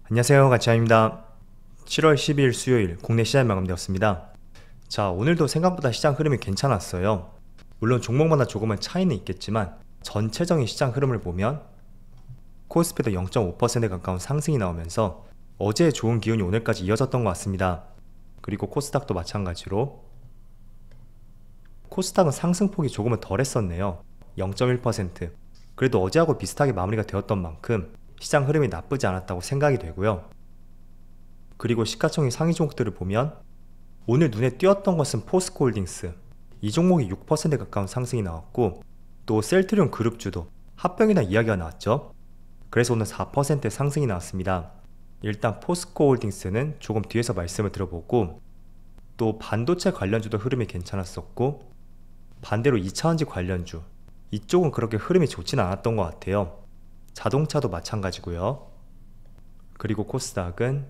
안녕하세요, 가치아입니다. 7월 12일 수요일 국내 시장이 마감되었습니다. 자, 오늘도 생각보다 시장 흐름이 괜찮았어요. 물론 종목마다 조금은 차이는 있겠지만 전체적인 시장 흐름을 보면 코스피도 0.5% 가까운 상승이 나오면서 어제의 좋은 기운이 오늘까지 이어졌던 것 같습니다. 그리고 코스닥도 마찬가지로 코스닥은 상승폭이 조금은 덜 했었네요. 0.1%. 그래도 어제하고 비슷하게 마무리가 되었던 만큼 시장 흐름이 나쁘지 않았다고 생각이 되고요. 그리고 시가총액 상위 종목들을 보면 오늘 눈에 띄었던 것은 포스코홀딩스, 이 종목이 6% 가까운 상승이 나왔고, 또 셀트리온 그룹주도 합병이나 이야기가 나왔죠. 그래서 오늘 4% 상승이 나왔습니다. 일단 포스코홀딩스는 조금 뒤에서 말씀을 들어보고, 또 반도체 관련주도 흐름이 괜찮았었고, 반대로 2차전지 관련주, 이쪽은 그렇게 흐름이 좋진 않았던 것 같아요. 자동차도 마찬가지고요. 그리고 코스닥은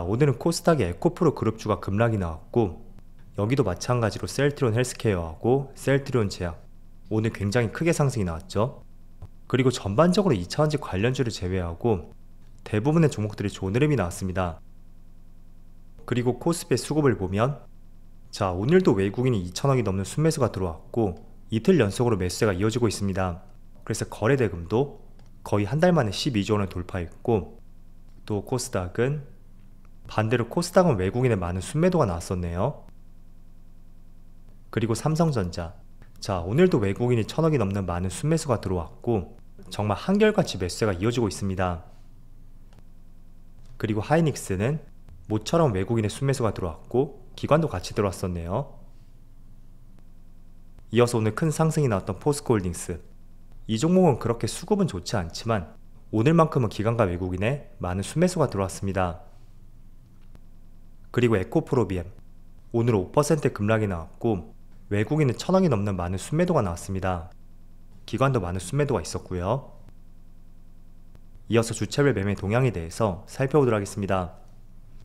오늘은 코스닥의 에코프로 그룹주가 급락이 나왔고, 여기도 마찬가지로 셀트리온 헬스케어하고 셀트리온 제약, 오늘 굉장히 크게 상승이 나왔죠. 그리고 전반적으로 2차전지 관련주를 제외하고 대부분의 종목들이 좋은 흐름이 나왔습니다. 그리고 코스피의 수급을 보면 오늘도 외국인이 2천억이 넘는 순매수가 들어왔고, 이틀 연속으로 매수세가 이어지고 있습니다. 그래서 거래대금도 거의 한 달 만에 12조 원을 돌파했고, 또 코스닥은 반대로 코스닥은 외국인의 많은 순매도가 나왔었네요. 그리고 삼성전자, 오늘도 외국인이 1,000억이 넘는 많은 순매수가 들어왔고 정말 한결같이 매수세가 이어지고 있습니다. 그리고 하이닉스는 모처럼 외국인의 순매수가 들어왔고 기관도 같이 들어왔었네요. 이어서 오늘 큰 상승이 나왔던 포스코홀딩스, 이 종목은 그렇게 수급은 좋지 않지만 오늘만큼은 기관과 외국인의 많은 순매수가 들어왔습니다. 그리고 에코프로비엠, 오늘 5% 급락이 나왔고 외국인은 1,000억이 넘는 많은 순매도가 나왔습니다. 기관도 많은 순매도가 있었고요. 이어서 주체별 매매 동향에 대해서 살펴보도록 하겠습니다.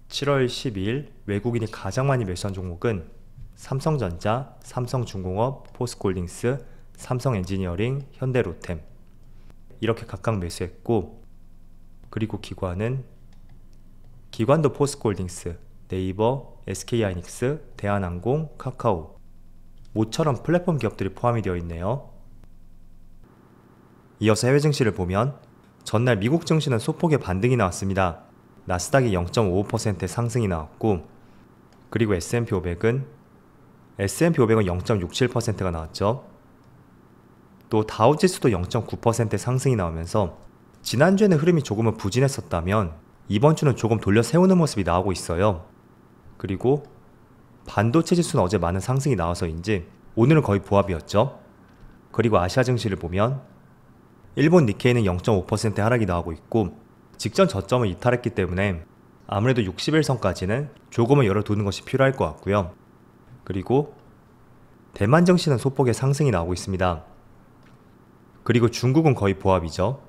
7월 12일 외국인이 가장 많이 매수한 종목은 삼성전자, 삼성중공업, 포스코홀딩스, 삼성엔지니어링, 현대로템, 이렇게 각각 매수했고, 그리고 기관도 포스코홀딩스, 네이버, SK하이닉스, 대한항공, 카카오, 모처럼 플랫폼 기업들이 포함이 되어 있네요. 이어서 해외 증시를 보면 전날 미국 증시는 소폭의 반등이 나왔습니다. 나스닥이 0.55% 상승이 나왔고, 그리고 S&P 500은 0.67%가 나왔죠. 또 다우지수도 0.9% 상승이 나오면서 지난주에는 흐름이 조금은 부진했었다면 이번 주는 조금 돌려 세우는 모습이 나오고 있어요. 그리고 반도체 지수는 어제 많은 상승이 나와서인지 오늘은 거의 보합이었죠. 그리고 아시아 증시를 보면 일본 니케이는 0.5% 하락이 나오고 있고, 직전 저점을 이탈했기 때문에 아무래도 60일선까지는 조금은 열어두는 것이 필요할 것 같고요. 그리고 대만 증시는 소폭의 상승이 나오고 있습니다. 그리고 중국은 거의 보합이죠.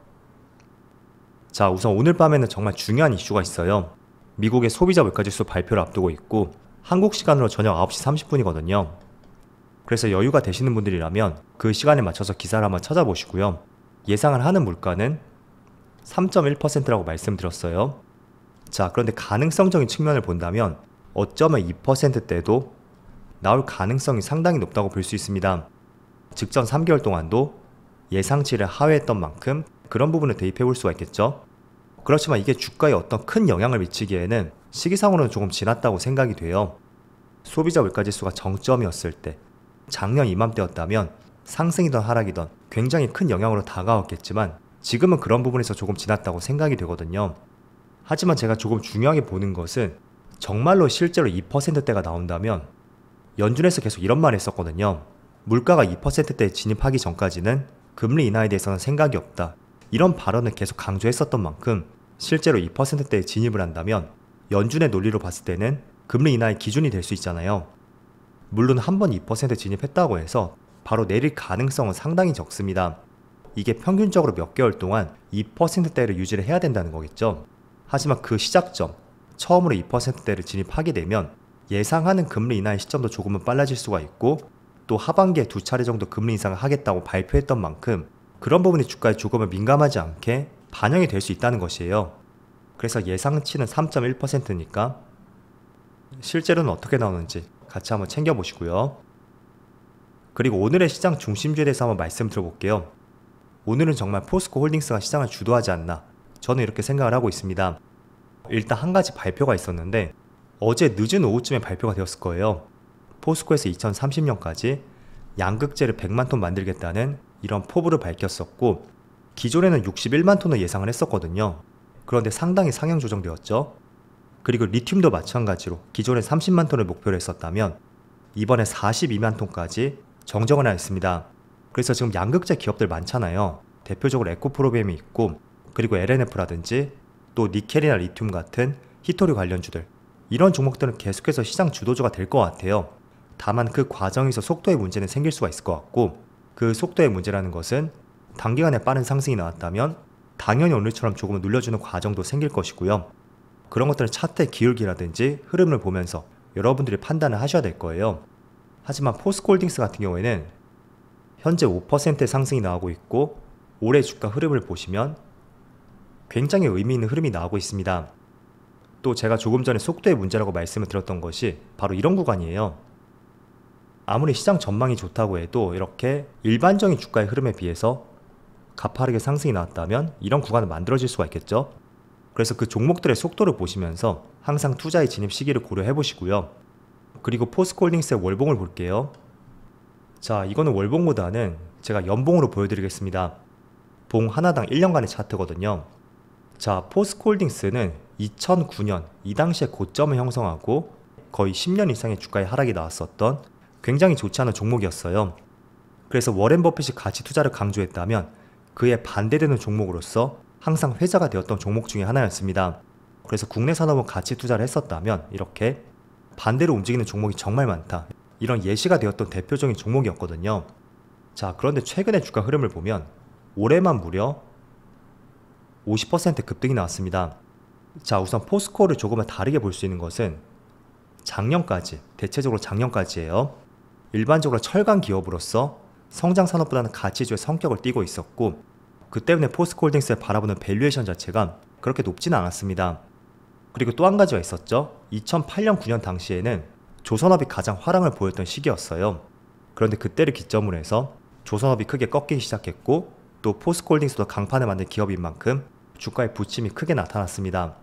우선 오늘 밤에는 정말 중요한 이슈가 있어요. 미국의 소비자 물가지수 발표를 앞두고 있고 한국 시간으로 저녁 9시 30분이거든요. 그래서 여유가 되시는 분들이라면 그 시간에 맞춰서 기사를 한번 찾아보시고요. 예상을 하는 물가는 3.1%라고 말씀드렸어요. 그런데 가능성적인 측면을 본다면 어쩌면 2%대도 나올 가능성이 상당히 높다고 볼 수 있습니다. 직전 3개월 동안도 예상치를 하회했던 만큼 그런 부분을 대입해 볼 수가 있겠죠. 그렇지만 이게 주가에 어떤 큰 영향을 미치기에는 시기상으로는 조금 지났다고 생각이 돼요. 소비자 물가지수가 정점이었을 때, 작년 이맘때였다면 상승이든 하락이든 굉장히 큰 영향으로 다가왔겠지만 지금은 그런 부분에서 조금 지났다고 생각이 되거든요. 하지만 제가 조금 중요하게 보는 것은 정말로 실제로 2%대가 나온다면 연준에서 계속 이런 말을 했었거든요. 물가가 2%대에 진입하기 전까지는 금리 인하에 대해서는 생각이 없다, 이런 발언을 계속 강조했었던 만큼 실제로 2%대에 진입을 한다면 연준의 논리로 봤을 때는 금리 인하의 기준이 될 수 있잖아요. 물론 한번 2% 진입했다고 해서 바로 내릴 가능성은 상당히 적습니다. 이게 평균적으로 몇 개월 동안 2%대를 유지를 해야 된다는 거겠죠. 하지만 그 시작점, 처음으로 2%대를 진입하게 되면 예상하는 금리 인하의 시점도 조금은 빨라질 수가 있고, 또 하반기에 2차례 정도 금리 인상을 하겠다고 발표했던 만큼 그런 부분이 주가에 조금은 민감하지 않게 반영이 될 수 있다는 것이에요. 그래서 예상치는 3.1%니까 실제로는 어떻게 나오는지 같이 한번 챙겨보시고요. 그리고 오늘의 시장 중심주에 대해서 한번 말씀드려볼게요. 오늘은 정말 포스코 홀딩스가 시장을 주도하지 않나, 저는 이렇게 생각을 하고 있습니다. 일단 한 가지 발표가 있었는데 어제 늦은 오후쯤에 발표가 되었을 거예요. 포스코에서 2030년까지 양극재를 100만 톤 만들겠다는 이런 포부를 밝혔었고, 기존에는 61만 톤을 예상을 했었거든요. 그런데 상당히 상향 조정되었죠. 그리고 리튬도 마찬가지로 기존에 30만 톤을 목표로 했었다면 이번에 42만 톤까지 정정을 하였습니다. 그래서 지금 양극재 기업들 많잖아요. 대표적으로 에코프로비엠이 있고, 그리고 LNF라든지 또 니켈이나 리튬 같은 히토류 관련주들, 이런 종목들은 계속해서 시장 주도주가 될 것 같아요. 다만 그 과정에서 속도의 문제는 생길 수가 있을 것 같고, 그 속도의 문제라는 것은 단기간에 빠른 상승이 나왔다면 당연히 오늘처럼 조금은 눌려주는 과정도 생길 것이고요. 그런 것들은 차트의 기울기라든지 흐름을 보면서 여러분들이 판단을 하셔야 될 거예요. 하지만 포스코홀딩스 같은 경우에는 현재 5%의 상승이 나오고 있고, 올해 주가 흐름을 보시면 굉장히 의미 있는 흐름이 나오고 있습니다. 또 제가 조금 전에 속도의 문제라고 말씀을 드렸던 것이 바로 이런 구간이에요. 아무리 시장 전망이 좋다고 해도 이렇게 일반적인 주가의 흐름에 비해서 가파르게 상승이 나왔다면 이런 구간은 만들어질 수가 있겠죠. 그래서 그 종목들의 속도를 보시면서 항상 투자의 진입 시기를 고려해 보시고요. 그리고 포스코홀딩스의 월봉을 볼게요. 자, 이거는 월봉보다는 제가 연봉으로 보여드리겠습니다. 봉 하나당 1년간의 차트거든요. 자, 포스코홀딩스는 2009년 이 당시에 고점을 형성하고 거의 10년 이상의 주가의 하락이 나왔었던 굉장히 좋지 않은 종목이었어요. 그래서 워렌 버핏이 가치 투자를 강조했다면 그에 반대되는 종목으로서 항상 회자가 되었던 종목 중에 하나였습니다. 그래서 국내 산업은 가치 투자를 했었다면 이렇게 반대로 움직이는 종목이 정말 많다, 이런 예시가 되었던 대표적인 종목이었거든요. 자, 그런데 최근의 주가 흐름을 보면 올해만 무려 50% 급등이 나왔습니다. 자, 우선 포스코를 조금은 다르게 볼 수 있는 것은 작년까지, 대체적으로 작년까지예요. 일반적으로 철강 기업으로서 성장 산업보다는 가치주의 성격을 띠고 있었고, 그 때문에 포스코홀딩스를 바라보는 밸류에이션 자체가 그렇게 높지는 않았습니다. 그리고 또 한 가지가 있었죠. 2008년 9년 당시에는 조선업이 가장 화랑을 보였던 시기였어요. 그런데 그때를 기점으로 해서 조선업이 크게 꺾이기 시작했고, 또 포스코홀딩스도 강판을 만든 기업인 만큼 주가의 부침이 크게 나타났습니다.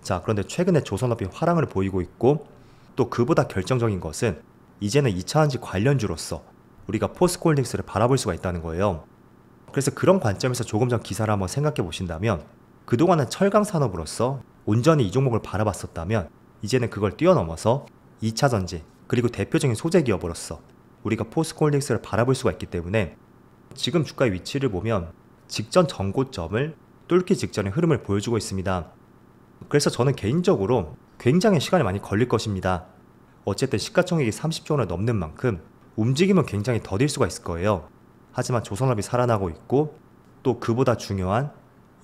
자, 그런데 최근에 조선업이 화랑을 보이고 있고, 또 그보다 결정적인 것은 이제는 2차전지 관련주로서 우리가 포스코홀딩스를 바라볼 수가 있다는 거예요. 그래서 그런 관점에서 조금 전 기사를 한번 생각해 보신다면, 그동안은 철강 산업으로서 온전히 이 종목을 바라봤었다면 이제는 그걸 뛰어넘어서 2차전지 그리고 대표적인 소재 기업으로서 우리가 포스코홀딩스를 바라볼 수가 있기 때문에 지금 주가의 위치를 보면 직전 전고점을 뚫기 직전의 흐름을 보여주고 있습니다. 그래서 저는 개인적으로 굉장히 시간이 많이 걸릴 것입니다. 어쨌든 시가총액이 30조 원을 넘는 만큼 움직임은 굉장히 더딜 수가 있을 거예요. 하지만 조선업이 살아나고 있고, 또 그보다 중요한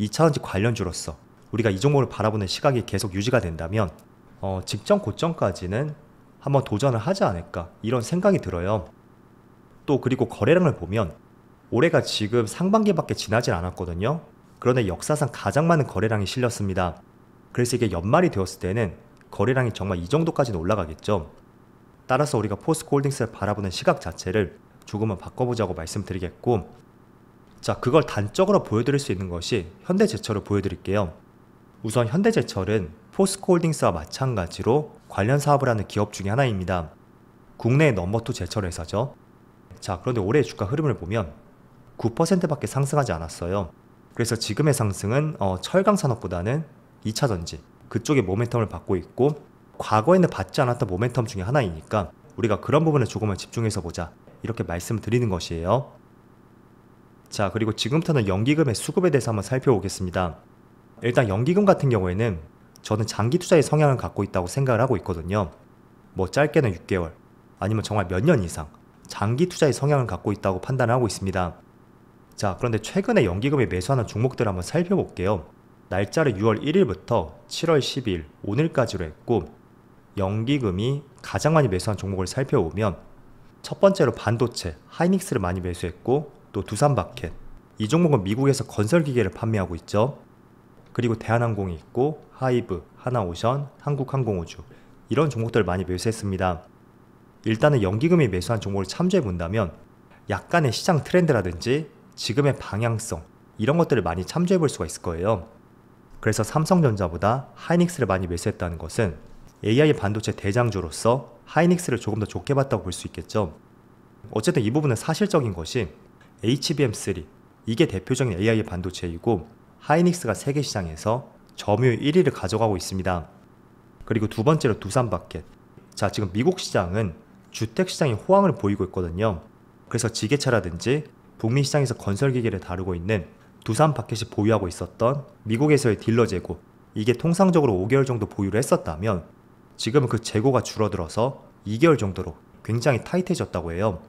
2차전지 관련주로서 우리가 이 종목을 바라보는 시각이 계속 유지가 된다면 직전 고점까지는 한번 도전을 하지 않을까, 이런 생각이 들어요. 또 그리고 거래량을 보면 올해가 지금 상반기밖에 지나질 않았거든요. 그런데 역사상 가장 많은 거래량이 실렸습니다. 그래서 이게 연말이 되었을 때는 거래량이 정말 이 정도까지는 올라가겠죠. 따라서 우리가 포스코홀딩스를 바라보는 시각 자체를 조금은 바꿔보자고 말씀드리겠고, 자, 그걸 단적으로 보여드릴 수 있는 것이 현대제철을 보여드릴게요. 우선 현대제철은 포스코홀딩스와 마찬가지로 관련 사업을 하는 기업 중에 하나입니다. 국내의 넘버2 제철 회사죠. 자, 그런데 올해의 주가 흐름을 보면 9%밖에 상승하지 않았어요. 그래서 지금의 상승은 철강 산업보다는 2차전지 그쪽에 모멘텀을 받고 있고, 과거에는 받지 않았던 모멘텀 중에 하나이니까 우리가 그런 부분에 조금은 집중해서 보자, 이렇게 말씀드리는 것이에요. 자, 그리고 지금부터는 연기금의 수급에 대해서 한번 살펴보겠습니다. 일단 연기금 같은 경우에는 저는 장기 투자의 성향을 갖고 있다고 생각을 하고 있거든요. 뭐 짧게는 6개월, 아니면 정말 몇 년 이상 장기 투자의 성향을 갖고 있다고 판단하고 있습니다. 자, 그런데 최근에 연기금이 매수하는 종목들을 한번 살펴볼게요. 날짜를 6월 1일부터 7월 12일 오늘까지로 했고, 연기금이 가장 많이 매수한 종목을 살펴보면 첫 번째로 반도체 하이닉스를 많이 매수했고, 또 두산바켓, 이 종목은 미국에서 건설기계를 판매하고 있죠. 그리고 대한항공이 있고 하이브, 하나오션, 한국항공우주 이런 종목들을 많이 매수했습니다. 일단은 연기금이 매수한 종목을 참조해 본다면 약간의 시장 트렌드라든지 지금의 방향성 이런 것들을 많이 참조해 볼 수가 있을 거예요. 그래서 삼성전자보다 하이닉스를 많이 매수했다는 것은 AI 반도체 대장주로서 하이닉스를 조금 더 좋게 봤다고 볼 수 있겠죠. 어쨌든 이 부분은 사실적인 것이 HBM3 이게 대표적인 AI 반도체이고 하이닉스가 세계 시장에서 점유율 1위를 가져가고 있습니다. 그리고 두 번째로 두산바켓. 자, 지금 미국 시장은 주택 시장이 호황을 보이고 있거든요. 그래서 지게차라든지 북미 시장에서 건설기계를 다루고 있는 두산바켓이 보유하고 있었던 미국에서의 딜러 재고 이게 통상적으로 5개월 정도 보유를 했었다면 지금은 그 재고가 줄어들어서 2개월 정도로 굉장히 타이트해졌다고 해요.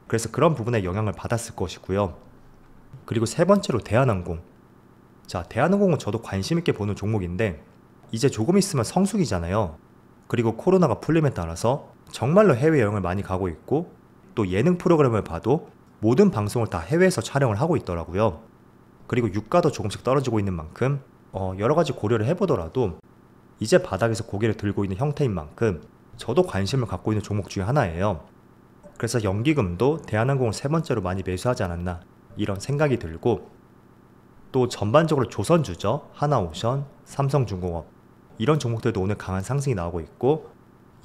그래서 그런 부분에 영향을 받았을 것이고요. 그리고 세 번째로 대한항공. 자, 대한항공은 저도 관심 있게 보는 종목인데 이제 조금 있으면 성수기잖아요. 그리고 코로나가 풀림에 따라서 정말로 해외여행을 많이 가고 있고 또 예능 프로그램을 봐도 모든 방송을 다 해외에서 촬영을 하고 있더라고요. 그리고 유가도 조금씩 떨어지고 있는 만큼 여러 가지 고려를 해보더라도 이제 바닥에서 고개를 들고 있는 형태인 만큼 저도 관심을 갖고 있는 종목 중에 하나예요. 그래서 연기금도 대한항공을 세 번째로 많이 매수하지 않았나 이런 생각이 들고 또 전반적으로 조선주죠. 하나오션, 삼성중공업 이런 종목들도 오늘 강한 상승이 나오고 있고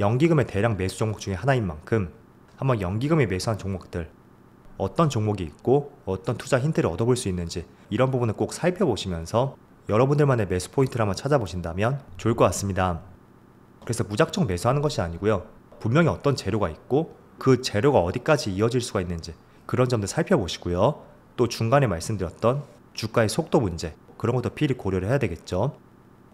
연기금의 대량 매수 종목 중에 하나인 만큼 한번 연기금이 매수한 종목들 어떤 종목이 있고 어떤 투자 힌트를 얻어볼 수 있는지 이런 부분을 꼭 살펴보시면서 여러분들만의 매수 포인트를 한번 찾아보신다면 좋을 것 같습니다. 그래서 무작정 매수하는 것이 아니고요. 분명히 어떤 재료가 있고 그 재료가 어디까지 이어질 수가 있는지 그런 점들 살펴보시고요. 또 중간에 말씀드렸던 주가의 속도 문제 그런 것도 필히 고려를 해야 되겠죠.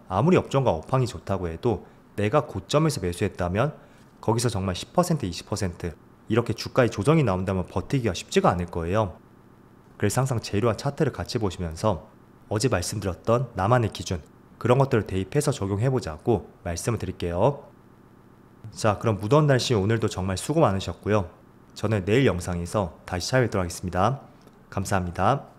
아무리 업종과 업황이 좋다고 해도 내가 고점에서 매수했다면 거기서 정말 10%, 20% 이렇게 주가의 조정이 나온다면 버티기가 쉽지가 않을 거예요. 그래서 항상 재료와 차트를 같이 보시면서 어제 말씀드렸던 나만의 기준 그런 것들을 대입해서 적용해보자고 말씀을 드릴게요. 자, 그럼 무더운 날씨 오늘도 정말 수고 많으셨고요. 저는 내일 영상에서 다시 찾아뵙도록 하겠습니다. 감사합니다.